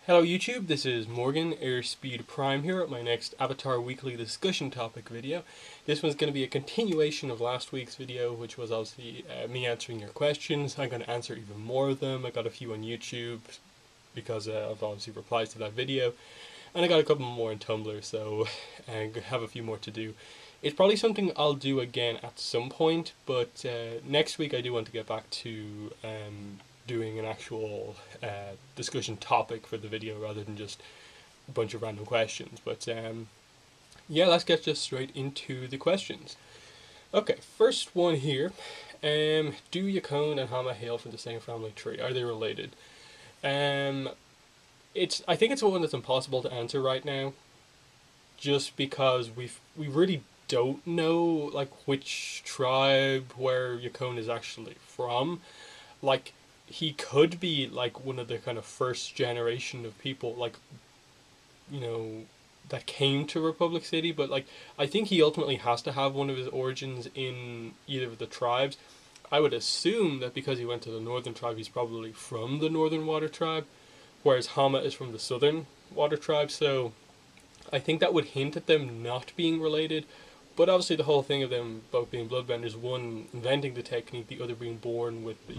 Hello YouTube, this is Morgan, Airspeed Prime here at my next Avatar Weekly discussion topic video. This one's going to be a continuation of last week's video, which was obviously me answering your questions. I'm going to answer even more of them. I got a few on YouTube because of obviously replies to that video. And I got a couple more on Tumblr, so I have a few more to do. It's probably something I'll do again at some point, but next week I do want to get back to doing an actual discussion topic for the video rather than just a bunch of random questions. But yeah, let's get just straight into the questions. Okay, first one here. Do Yakone and Hama hail from the same family tree? Are they related? Um, I think it's one that's impossible to answer right now, just because we really don't know like which tribe where Yakone is actually from. Like he could be like one of the kind of first generation of people like you know that came to Republic City, but like I think he ultimately has to have one of his origins in either of the tribes. I would assume that because he went to the northern tribe, he's probably from the Northern Water tribe, whereas Hama is from the Southern Water tribe. So I think that would hint at them not being related. But obviously, the whole thing of them both being bloodbenders, one inventing the technique, the other being born with the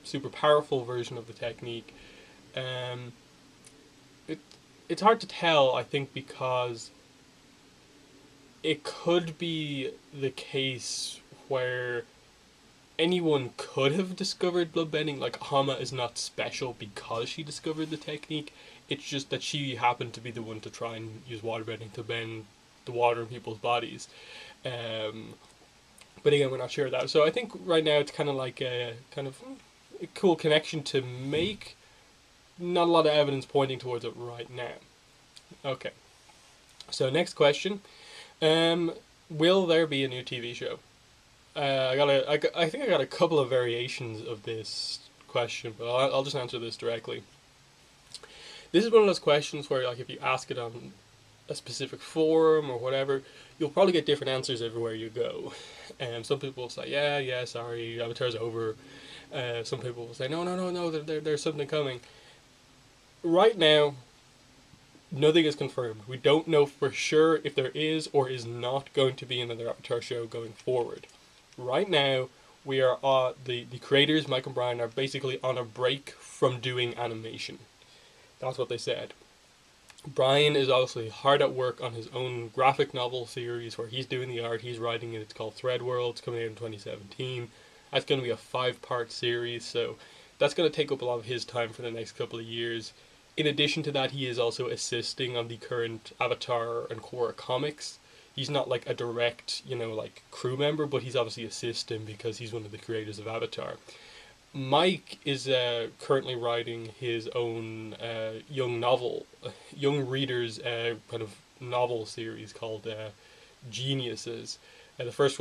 super powerful version of the technique, um, it it's hard to tell. I think because it could be the case where anyone could have discovered bloodbending. Like Hama is not special because she discovered the technique. It's just that she happened to be the one to try and use waterbending to bend the water in people's bodies. Um, but again, we're not sure of that. So I think right now it's kind of like a a cool connection to make. Not a lot of evidence pointing towards it right now. Okay. So next question. Um, will there be a new TV show? I think I got a couple of variations of this question, but I'll just answer this directly. This is one of those questions where, like, if you ask it on a specific forum or whatever, you'll probably get different answers everywhere you go. And some people will say, yeah, yeah, sorry, Avatar's over. Some people will say, no, no, no, no, there's something coming. Right now, nothing is confirmed. We don't know for sure if there is or is not going to be another Avatar show going forward. Right now, we are the creators, Mike and Brian, are basically on a break from doing animation. That's what they said. Brian is obviously hard at work on his own graphic novel series where he's doing the art, he's writing it. It's called Thread World. It's coming out in 2017. That's going to be a 5-part series, so that's going to take up a lot of his time for the next couple of years. In addition to that, he is also assisting on the current Avatar and Korra comics. He's not like a direct, like crew member, but he's obviously assisting because he's one of the creators of Avatar. Mike is currently writing his own young readers kind of novel series called Geniuses. The first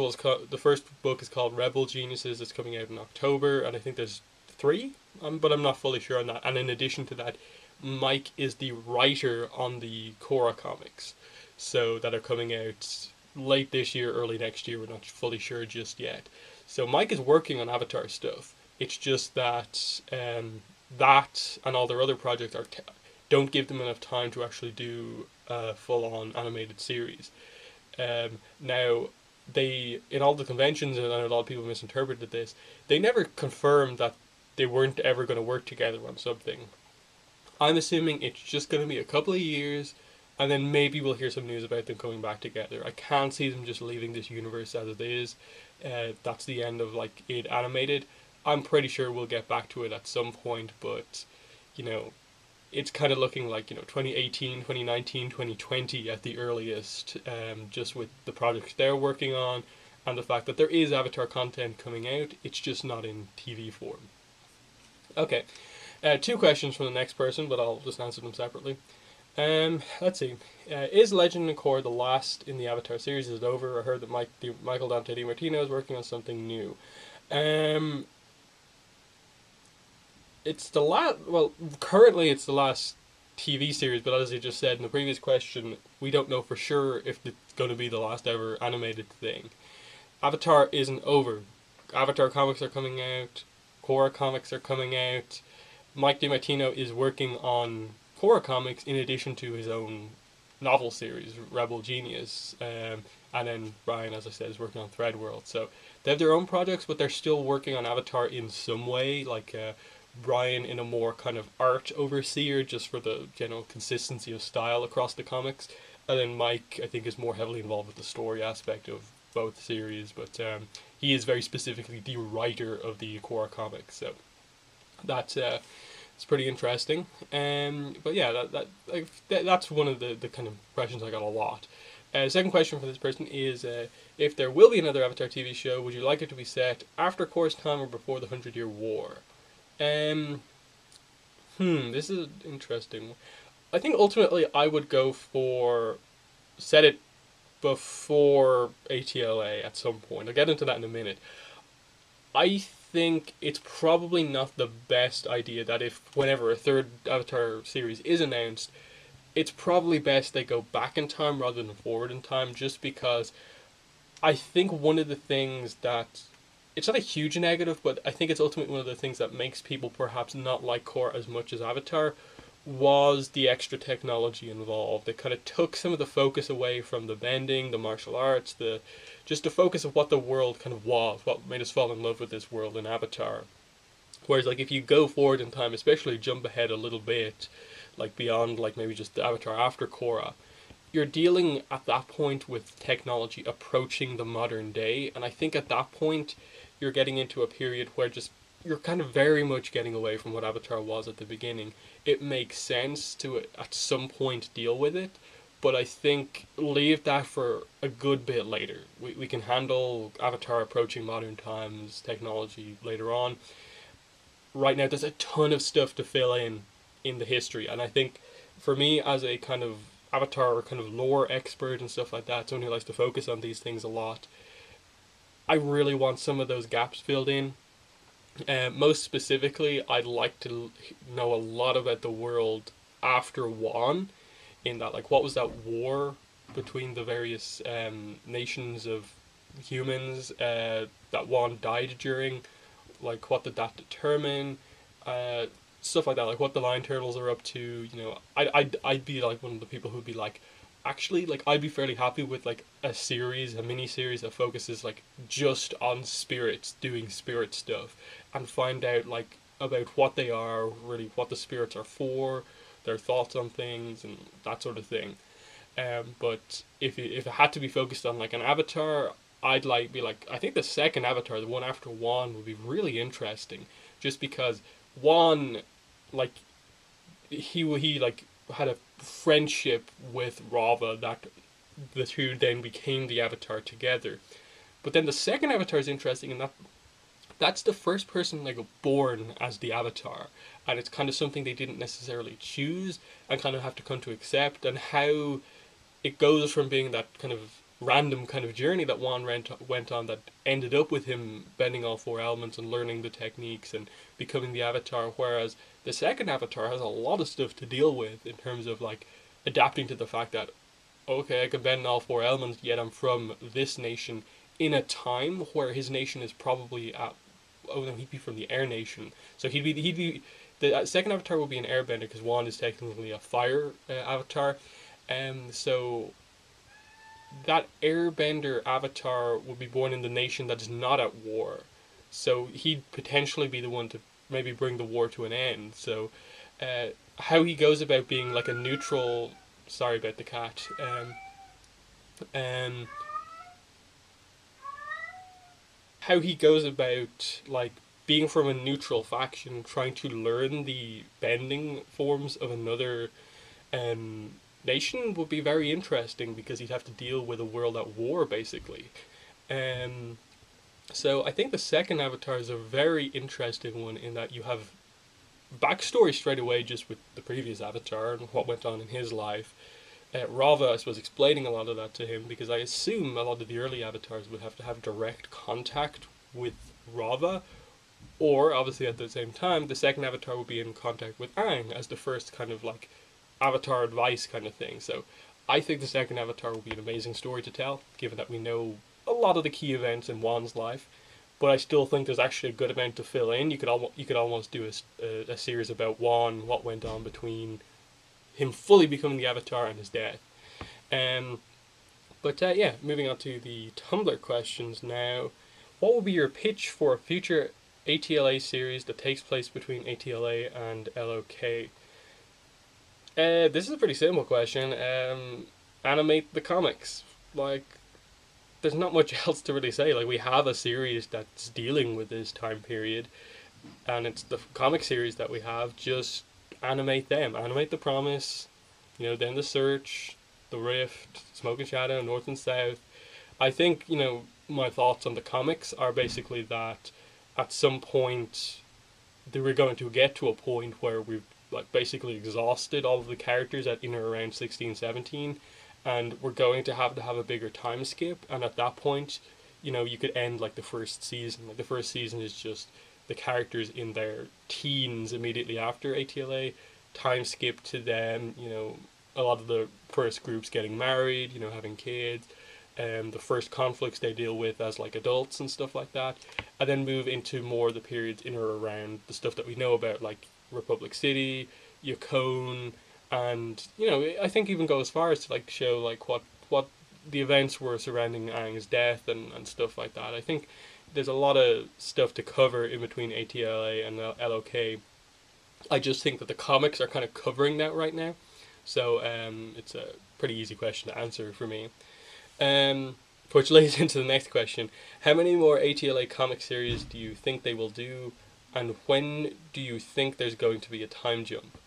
book is called Rebel Geniuses. It's coming out in October, and I think there's 3, but I'm not fully sure on that. And in addition to that, Mike is the writer on the Korra comics, so that are coming out late this year, early next year. We're not fully sure just yet. So Mike is working on Avatar stuff. It's just that that and all their other projects don't give them enough time to actually do a full-on animated series. Now, they in all the conventions, and a lot of people misinterpreted this. They never confirmed that they weren't ever going to work together on something. I'm assuming it's just going to be a couple of years, and then maybe we'll hear some news about them coming back together. I can't see them just leaving this universe as it is. That's the end of like it animated. I'm pretty sure we'll get back to it at some point, but you know, it's kind of looking like 2018, 2019, 2020 at the earliest. Just with the projects they're working on, and the fact that there is Avatar content coming out, it's just not in TV form. Okay, 2 questions from the next person, but I'll just answer them separately. Let's see. Is Legend of Korra the last in the Avatar series? Is it over? I heard that Michael Dante DiMartino is working on something new. Um, it's the last. Well, currently it's the last TV series, but as I just said in the previous question, we don't know for sure if it's going to be the last ever animated thing. Avatar isn't over. Avatar comics are coming out. Korra comics are coming out. Mike DiMartino is working on Korra comics in addition to his own novel series, Rebel Genius. And then Brian, as I said, is working on Thread World. So they have their own projects, but they're still working on Avatar in some way. Like Brian in a more kind of art overseer, just for the general consistency of style across the comics. And then Mike, I think, is more heavily involved with the story aspect of both series. But he is very specifically the writer of the Korra comics. So that's it's pretty interesting. But yeah, that's one of the kind of questions I got a lot. Second question for this person is, if there will be another Avatar TV show, would you like it to be set after Korra's time or before the 100-Year War? This is interesting. I think ultimately I would go for set it before ATLA at some point. I'll get into that in a minute. I think it's probably not the best idea that whenever a third Avatar series is announced, it's probably best they go back in time rather than forward in time, just because I think one of the things that, it's not a huge negative, but I think it's ultimately one of the things that makes people perhaps not like Korra as much as Avatar, was the extra technology involved. It kind of took some of the focus away from the bending, the martial arts, just the focus of what the world kind of was, what made us fall in love with this world in Avatar. Whereas, like, if you go forward in time, especially jump ahead a little bit, like beyond, like, maybe just the Avatar after Korra, you're dealing at that point with technology approaching the modern day, and I think at that point you're getting into a period where just you're kind of very much getting away from what Avatar was at the beginning. It makes sense to at some point deal with it, but I think leave that for a good bit later. We can handle Avatar approaching modern times, technology later on. Right now there's a ton of stuff to fill in the history, and I think for me, as a kind of Avatar kind of lore expert and stuff like that, someone who likes to focus on these things a lot, I really want some of those gaps filled in. Most specifically, I'd like to know a lot about the world after Wan, in that, like, what was that war between the various nations of humans that Wan died during, like, what did that determine, stuff like that, like what the Lion Turtles are up to. You know, I'd be like one of the people who'd be like, actually, like, I'd be fairly happy with like a mini series that focuses like just on spirits doing spirit stuff, and find out like about what they are, really what the spirits are for, their thoughts on things and that sort of thing. But if it had to be focused on like an Avatar, I'd be like, I think the second Avatar, the one after Wan, would be really interesting, just because Wan, like, he like had a friendship with Rava, that the two then became the Avatar together. But then the second Avatar is interesting in that that's the first person like born as the Avatar, and it's kind of something they didn't necessarily choose and kind of have to come to accept, and how it goes from being that kind of random kind of journey that Wan went on that ended up with him bending all four elements and learning the techniques and becoming the Avatar, whereas the second Avatar has a lot of stuff to deal with in terms of like adapting to the fact that, okay, I can bend all four elements, yet I'm from this nation in a time where his nation is probably at, oh no, he'd be from the Air Nation, so he'd be the second Avatar will be an airbender, because Wan is technically a fire Avatar, so that airbender Avatar will be born in the nation that is not at war, so he'd potentially be the one to maybe bring the war to an end. So how he goes about being like a neutral, sorry about the cat, how he goes about like being from a neutral faction, trying to learn the bending forms of another nation would be very interesting, because he'd have to deal with a world at war basically. So I think the second Avatar is a very interesting one, in that you have backstory straight away just with the previous Avatar and what went on in his life. Rava, I suppose, explaining a lot of that to him, because I assume a lot of the early Avatars would have to have direct contact with Rava, or obviously at the same time the second Avatar would be in contact with Aang as the first kind of like Avatar advice kind of thing. So I think the second Avatar will be an amazing story to tell, given that we know a lot of the key events in Wan's life. But I still think there's actually a good amount to fill in. You could almost do a series about Wan, what went on between him fully becoming the Avatar and his death. But yeah, moving on to the Tumblr questions now. What would be your pitch for a future ATLA series that takes place between ATLA and LOK? This is a pretty simple question. Animate the comics. Like, there's not much else to really say. Like, we have a series that's dealing with this time period, and it's the comic series that we have. Just animate them. Animate the Promise, then the Search, the Rift, Smoke and Shadow, North and South. I think, my thoughts on the comics are basically that at some point we're going to get to a point where we've like basically exhausted all of the characters at in or around 16, 17, and we're going to have a bigger time skip, and at that point, you could end like the first season. Like the first season is just the characters in their teens immediately after ATLA, time skip to them, a lot of the first groups getting married, having kids, the first conflicts they deal with as like adults and stuff like that, and then move into more of the periods in or around the stuff that we know about, like Republic City, Yukon, and I think even go as far as to like show like what the events were surrounding Aang's death and stuff like that. I think there's a lot of stuff to cover in between ATLA and LOK. I just think that the comics are kind of covering that right now, so it's a pretty easy question to answer for me. Which leads into the next question. How many more ATLA comic series do you think they will do, and when do you think there's going to be a time jump?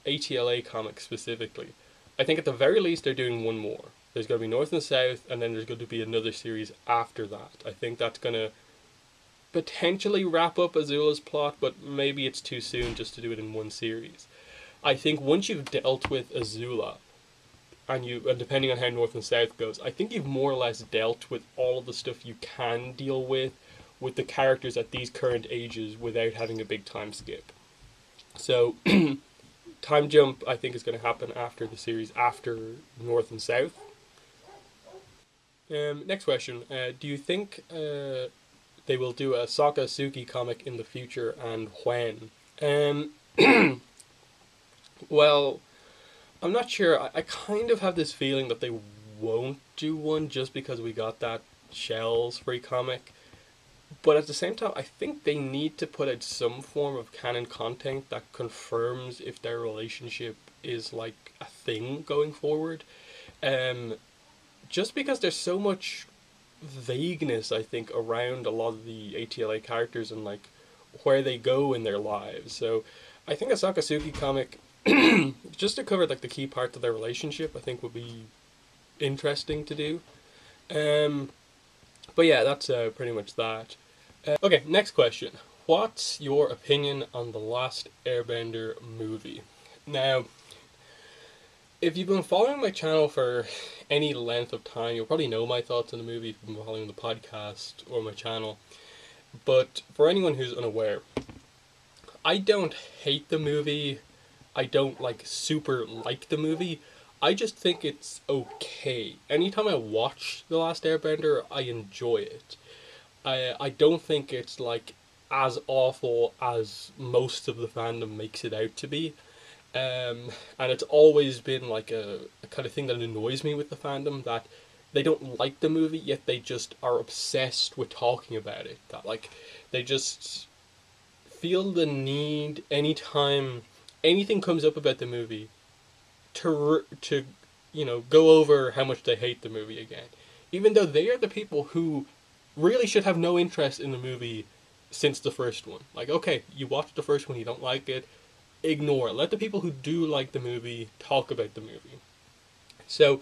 ATLA comics specifically. I think at the very least they're doing one more. There's going to be North and South, and then there's going to be another series after that. I think that's going to potentially wrap up Azula's plot, but maybe it's too soon just to do it in one series. I think once you've dealt with Azula, and depending on how North and South goes, I think you've more or less dealt with all of the stuff you can deal with the characters at these current ages without having a big time skip. So, time jump I think is going to happen after the series, after North and South. Next question. Do you think they will do a Sokka Suki comic in the future, and when? Well, I'm not sure. I kind of have this feeling that they won't do one just because we got that Shells free comic. But at the same time, I think they need to put out some form of canon content that confirms if their relationship is like a thing going forward. Just because there's so much vagueness, I think, around a lot of the ATLA characters and like where they go in their lives. So I think a Sakasuki comic, just to cover like the key parts of their relationship, I think would be interesting to do. But yeah, that's pretty much that. Okay, next question. What's your opinion on The Last Airbender movie? Now, if you've been following my channel for any length of time, you'll probably know my thoughts on the movie if you've been following the podcast or my channel. But for anyone who's unaware, I don't hate the movie. I don't super like the movie. I just think it's okay. Anytime I watch The Last Airbender, I enjoy it. I don't think it's as awful as most of the fandom makes it out to be. And it's always been a kind of thing that annoys me with the fandom, that they don't like the movie, yet they just are obsessed with talking about it. That they just feel the need anytime anything comes up about the movie to go over how much they hate the movie again, even though they are the people who really should have no interest in the movie since the first one. Okay, you watched the first one, you don't like it, ignore it. Let the people who do like the movie talk about the movie. So,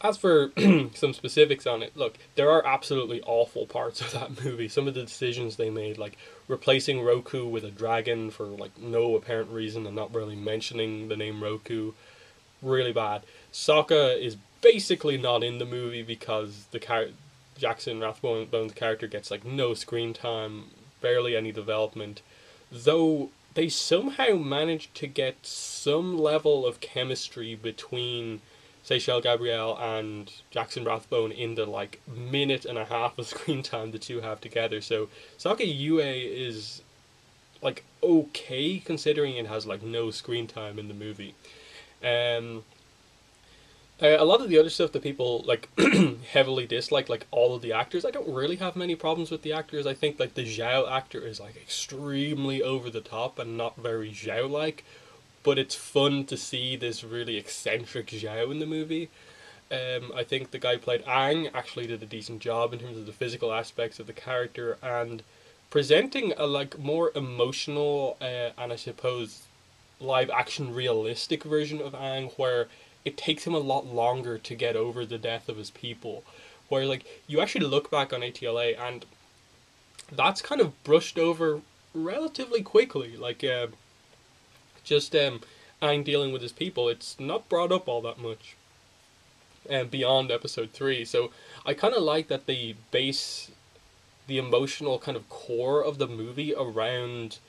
as for some specifics on it, look, there are absolutely awful parts of that movie. Some of the decisions they made, like replacing Roku with a dragon for no apparent reason and not really mentioning the name Roku, really bad. Sokka is basically not in the movie because Jackson Rathbone's character gets no screen time, barely any development, though they somehow managed to get some level of chemistry between Seychelle Gabriel and Jackson Rathbone in the minute and a half of screen time the two have together. So Sokka Yue is like okay considering it has like no screen time in the movie. Um, a lot of the other stuff that people like heavily dislike, like all of the actors, I don't really have many problems with the actors. I think like the Zhao actor is like extremely over the top and not very Zhao like, but it's fun to see this really eccentric Zhao in the movie. I think the guy who played Aang actually did a decent job in terms of the physical aspects of the character and presenting a like more emotional and I suppose live action realistic version of Aang where it takes him a lot longer to get over the death of his people. Where like you actually look back on ATLA and that's kind of brushed over relatively quickly. Like just Aang dealing with his people, it's not brought up all that much. And beyond episode 3, so I kind of like that they base the emotional kind of core of the movie around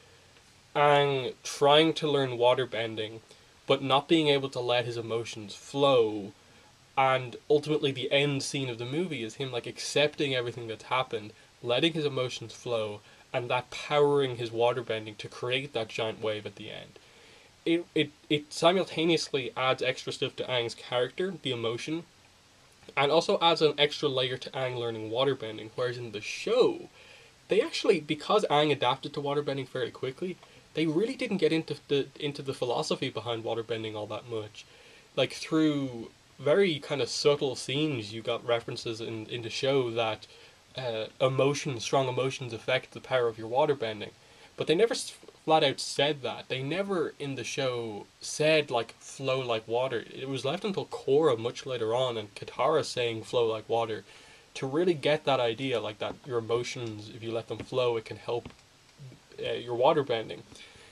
Aang trying to learn waterbending, but not being able to let his emotions flow. And ultimately, the end scene of the movie is him like accepting everything that's happened, letting his emotions flow, and that powering his waterbending to create that giant wave at the end. It simultaneously adds extra stuff to Aang's character, the emotion, and also adds an extra layer to Aang learning waterbending. Whereas in the show, they actually, because Aang adapted to waterbending very quickly, they really didn't get into the philosophy behind waterbending all that much. Like through very kind of subtle scenes, you got references in the show that strong emotions affect the power of your waterbending, but they never flat out said that. They never in the show said like flow like water. It was left until Korra much later on and Katara saying flow like water to really get that idea, like that your emotions, if you let them flow, it can help your water bending.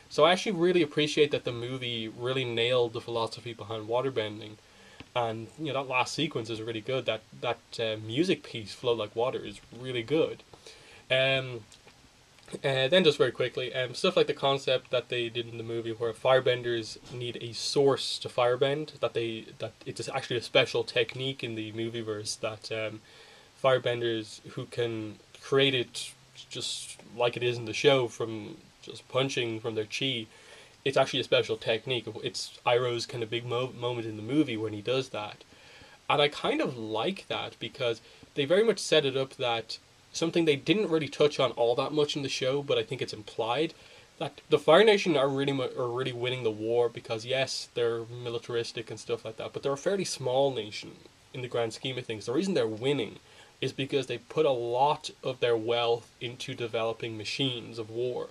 So I actually really appreciate that the movie really nailed the philosophy behind waterbending, and you know that last sequence is really good. That music piece, "Flow Like Water," is really good. Um, then just very quickly, stuff like the concept that they did in the movie, where firebenders need a source to firebend. That it's actually a special technique in the movieverse that firebenders who can create it just like it is in the show from just punching from their chi. It's actually a special technique. It's Iroh's kind of big moment in the movie when he does that. And I kind of like that because they very much set it up that something they didn't really touch on all that much in the show, but I think it's implied that the Fire Nation are really winning the war because yes, they're militaristic and stuff like that, but they're a fairly small nation in the grand scheme of things. The reason they're winning is because they put a lot of their wealth into developing machines of war.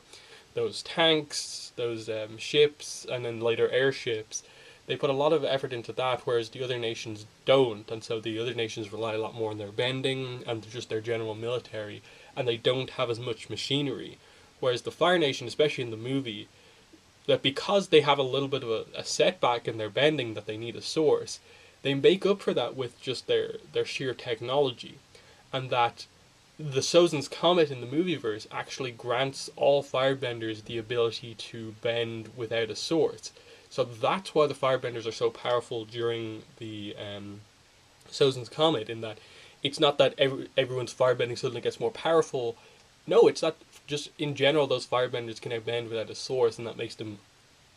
Those tanks, those ships, and then later airships, they put a lot of effort into that, whereas the other nations don't, and so the other nations rely a lot more on their bending and just their general military, and they don't have as much machinery. Whereas the Fire Nation, especially in the movie, that because they have a little bit of a setback in their bending that they need a source, they make up for that with just their sheer technology, and that the Sozin's Comet in the movieverse actually grants all firebenders the ability to bend without a source. So that's why the firebenders are so powerful during the Sozin's Comet, in that it's not that everyone's firebending suddenly gets more powerful. No, it's not. Just in general, those firebenders can bend without a source, and that makes them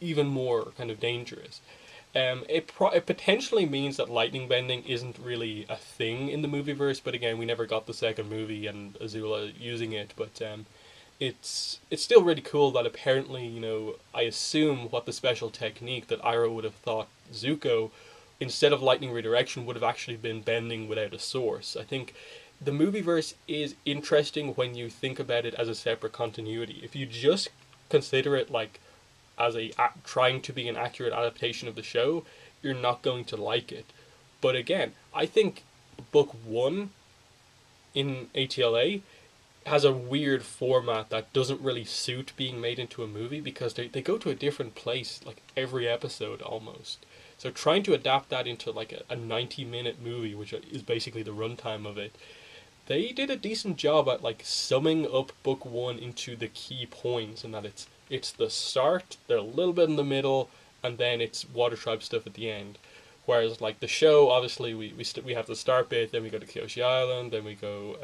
even more kind of dangerous. It potentially means that lightning bending isn't really a thing in the movieverse, but again, we never got the second movie and Azula using it. But it's still really cool that apparently, you know, I assume what the special technique that Iroh would have thought Zuko, instead of lightning redirection, would have actually been bending without a source. I think the movieverse is interesting when you think about it as a separate continuity. If you just consider it like as trying to be an accurate adaptation of the show, you're not going to like it. But again, I think book 1 in ATLA has a weird format that doesn't really suit being made into a movie because they go to a different place like every episode almost. So trying to adapt that into like a 90-minute movie, which is basically the runtime of it, they did a decent job at like summing up book 1 into the key points, and that it's the start, they're a little bit in the middle, and then it's Water Tribe stuff at the end. Whereas like the show, obviously we have the start bit, then we go to Kyoshi Island, then we go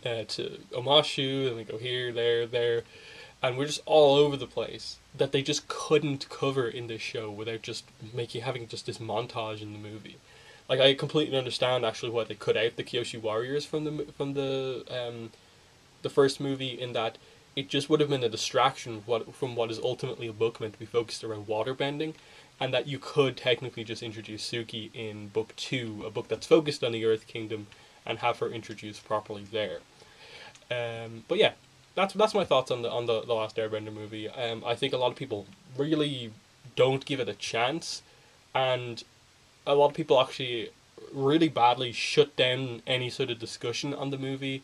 to Omashu, then we go here, there, and we're just all over the place that they just couldn't cover in this show without just having just this montage in the movie. Like, I completely understand actually why they cut out the Kyoshi Warriors from the first movie, in that it just would have been a distraction from what is ultimately a book meant to be focused around waterbending, and that you could technically just introduce Suki in book 2, a book that's focused on the Earth Kingdom, and have her introduced properly there. But yeah, that's my thoughts on the Last Airbender movie. I think a lot of people really don't give it a chance, and a lot of people actually really badly shut down any sort of discussion on the movie,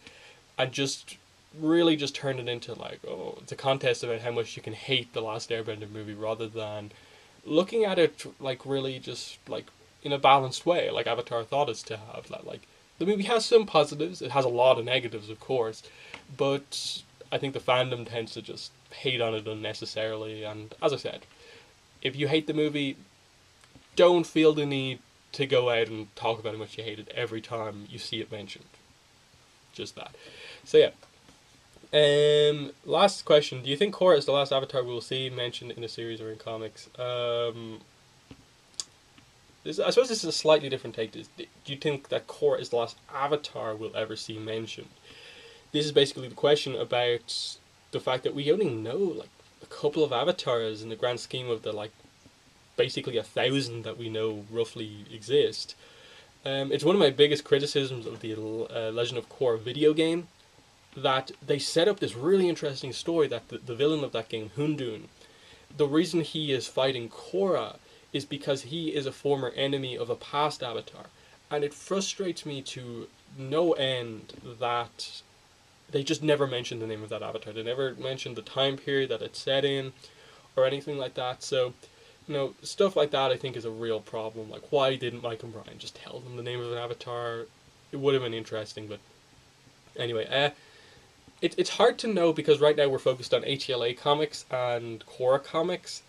and just really just turn it into like, oh, it's a contest about how much you can hate the Last Airbender movie, rather than looking at it like really just like in a balanced way, like Avatar thought us to have. That like the movie has some positives, it has a lot of negatives, of course, but I think the fandom tends to just hate on it unnecessarily. And as I said, if you hate the movie, don't feel the need to go out and talk about how much you hate it every time you see it mentioned. Just that. So yeah. Last question. Do you think Korra is the last Avatar we will see mentioned in a series or in comics? I suppose this is a slightly different take. Do you think that Korra is the last Avatar we'll ever see mentioned? This is basically the question about the fact that we only know like a couple of Avatars in the grand scheme of the like basically 1,000 that we know roughly exist. It's one of my biggest criticisms of the Legend of Korra video game, that they set up this really interesting story that the villain of that game, Hundun, the reason he is fighting Korra is because he is a former enemy of a past Avatar. And it frustrates me to no end that they just never mentioned the name of that Avatar. They never mentioned the time period that it's set in or anything like that. So, you know, stuff like that I think is a real problem. Like, why didn't Mike and Brian just tell them the name of an Avatar? It would have been interesting, but anyway, it's hard to know, because right now we're focused on HLA comics and Korra comics,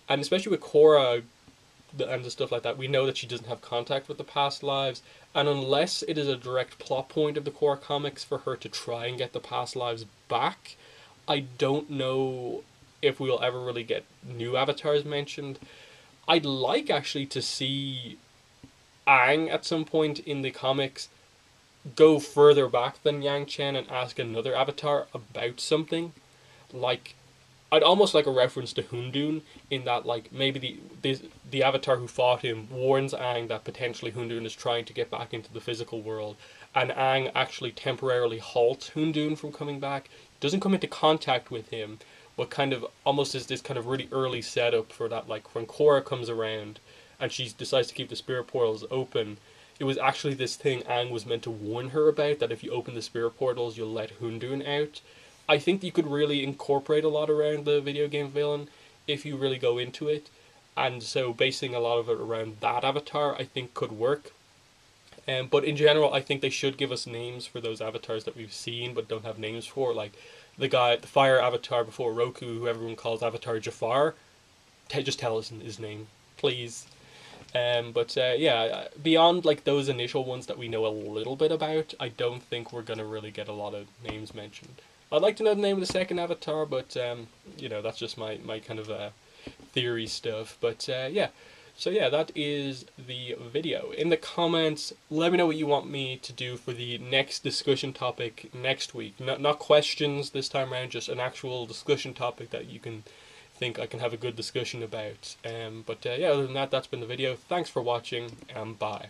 and especially with Korra and the stuff like that, we know that she doesn't have contact with the past lives, and unless it is a direct plot point of the Korra comics for her to try and get the past lives back, I don't know if we'll ever really get new avatars mentioned. I'd like actually to see Aang at some point in the comics go further back than Yang Chen and ask another avatar about something. Like, I'd almost like a reference to Hundun, in that like maybe the avatar who fought him warns Aang that potentially Hundun is trying to get back into the physical world, and Aang actually temporarily halts Hundun from coming back, doesn't come into contact with him, but kind of almost is this kind of really early setup for that, like when Korra comes around and she decides to keep the spirit portals open, it was actually this thing Aang was meant to warn her about, that if you open the spirit portals, you'll let Hundun out. I think you could really incorporate a lot around the video game villain if you really go into it. And so basing a lot of it around that avatar, I think could work. But in general, I think they should give us names for those avatars that we've seen but don't have names for. Like the fire avatar before Roku, who everyone calls Avatar Jafar. Just tell us his name, please. Yeah, beyond like those initial ones that we know a little bit about, I don't think we're gonna really get a lot of names mentioned. I'd like to know the name of the second avatar, but you know, that's just my kind of theory stuff. But yeah, so yeah, that is the video. In the comments, let me know what you want me to do for the next discussion topic next week. Not questions this time around, just an actual discussion topic that you can think I can have a good discussion about. Yeah, other than that, that's been the video. Thanks for watching, and bye.